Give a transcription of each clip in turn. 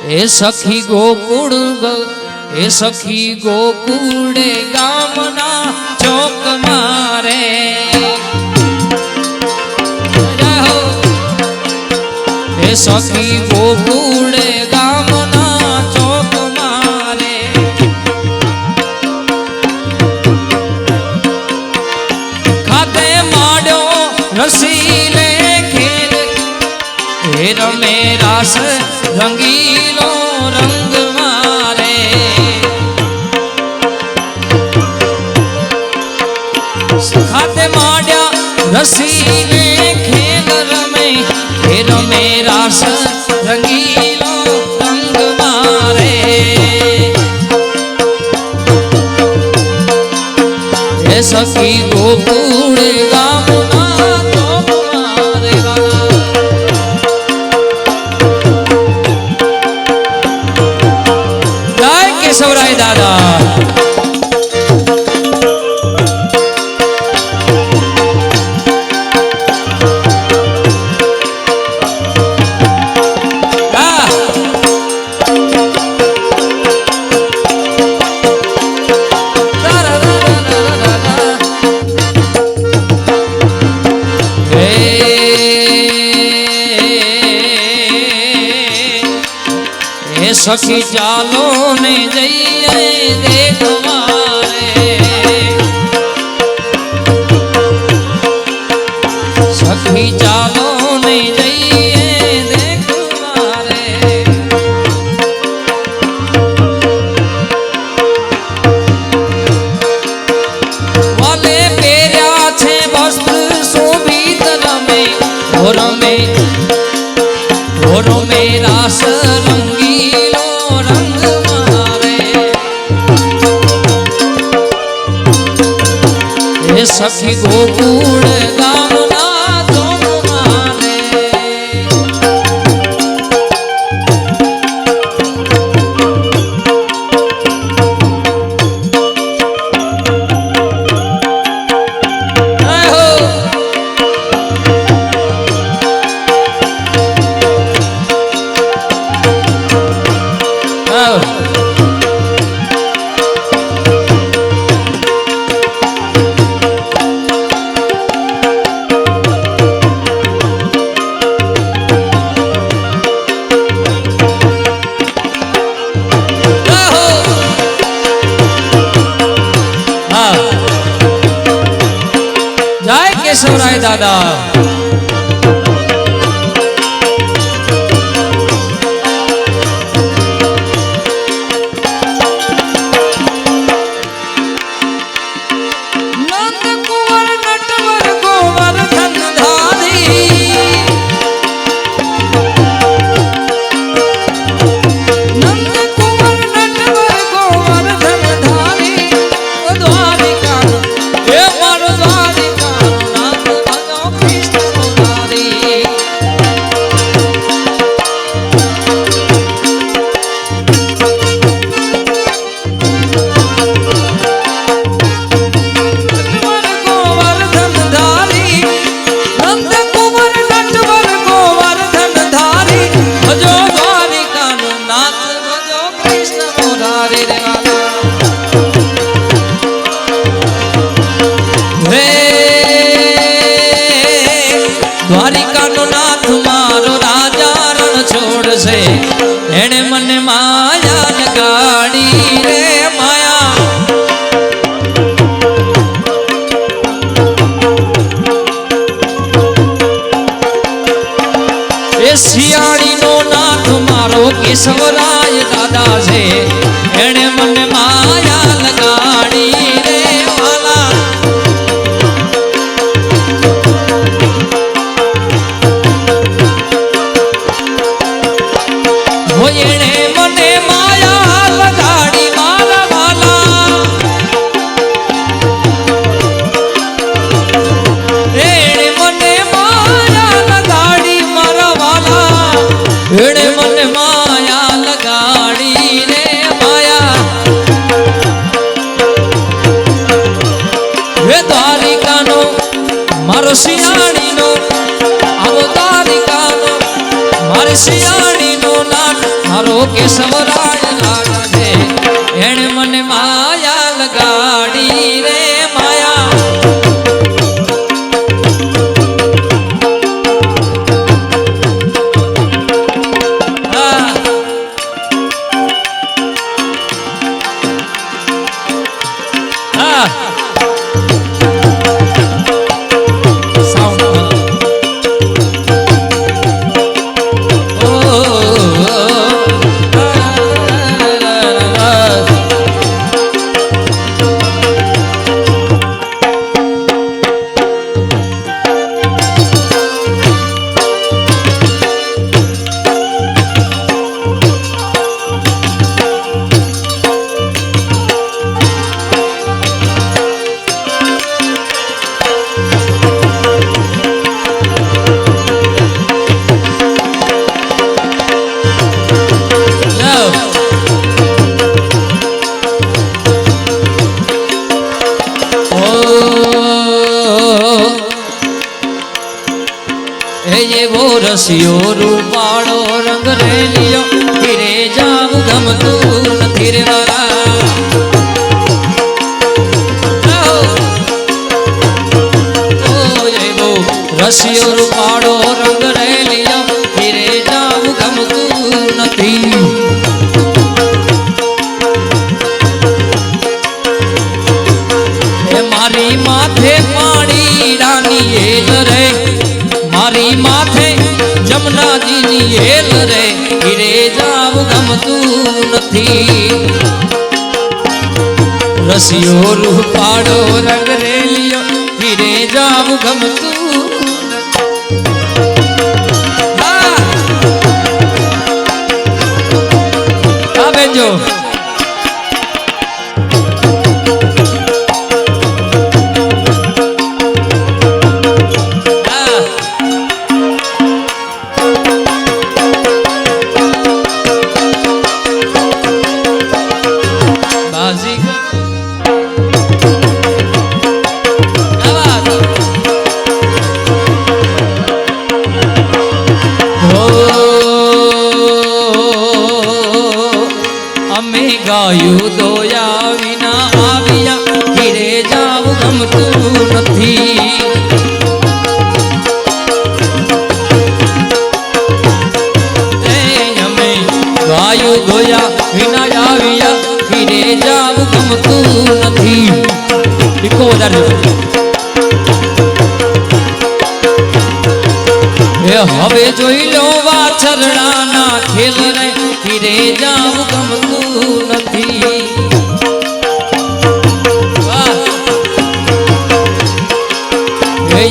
એ સખી ગોકુળ એ સખી ગોકુળે ગામના ચોક મારે એ સખી ગોકુળે ગામના ચોક મારે ખાતે માડ્યો રસીલે ખેલ હે રમે રાસ રંગીલો રંગ મારે ખાતે માડ્યા રસીલે ખેલ રમે હે રમે રાસ રંગીલો રંગ મારે હે સખી ગોકુળ ગામના ચોક મારે જય કેશવરાય દાદા सखी चालो ने जइए देखवारे सखी चालो ने जइए देखवारे वाले पेर्या छे वस्त्र शोभित रमे घोर में रास रंगी सखी गोकुळ गामना ચોક મારે केशवराय दादा દ્વારિકા નો નાથ મારો રાજા રણ છોડશે એને મને માયા લગાડી રે માયા એ શિયાળી નો નાથ મારો કેશવરાય દાદા છે એને મને માયા લગાડી રે વાલા એને મને માયા લગાડી મારા વાલા એને મને માયા લગાડી મારા વાલા એને મને માયા લગાડી રે માયા હે દ્વારિકાનો મારો શિયાળીનો આવો દ્વારિકાનો મારી શિયાળીનો નાથ મારો કેશવરાય રાજા છે એણે મને માયા લગાડી રે માયા રસિયો રૂપાળો રંગ રેલિયો ધીરે જાવ ગમતું નથી રે વાલા રસિયો રૂપાળો રંગ રેલિયો ધીરે જાવ ગમતું નથી મારી માથે પાણી રાની એલ રે મારી માથે જમનાજીની હેલ રે ઘીરે જાવ ગમતું નથી રસિયો રૂપાળો રંગ રેલિયો ઘીરે જાવ ગમતું હા બેજો ગાયું દોયા વિના આવ્યા ઘીરે જાવ ગમતું નથી અમે ગાયું દોયા વિના આવ્યા ઘીરે જાવ ગમતું નથી દીકો વધારે હવે જોઈ લો વાછરડાના ખેલ રે ઘીરે જાવ ગમતું નથી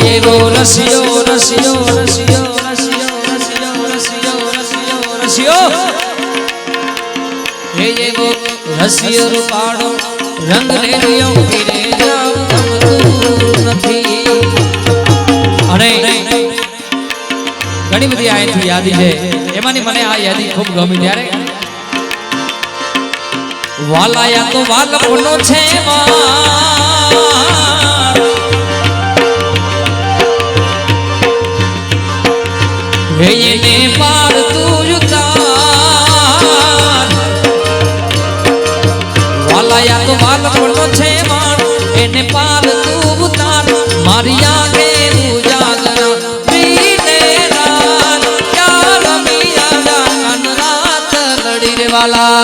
એવો રસિયો રસિયો રસિયો રસિયો રસિયો રસિયો રસિયો રસિયો એવો રસિયો રૂપાળો રંગ રેલિયો ઘીરે જાવ ગમતું નથી અને ઘણી બધી આયથી યાદી છે એમાંની મને આ યાદી ખૂબ ગમી ત્યારે વાલાયા તો વાલપનો છે એને પાર તું ઉતાર વાલાયા તો વાલપનો છે એને પાર તું ઉતાર મારી આગે ઉજાગરા વાલા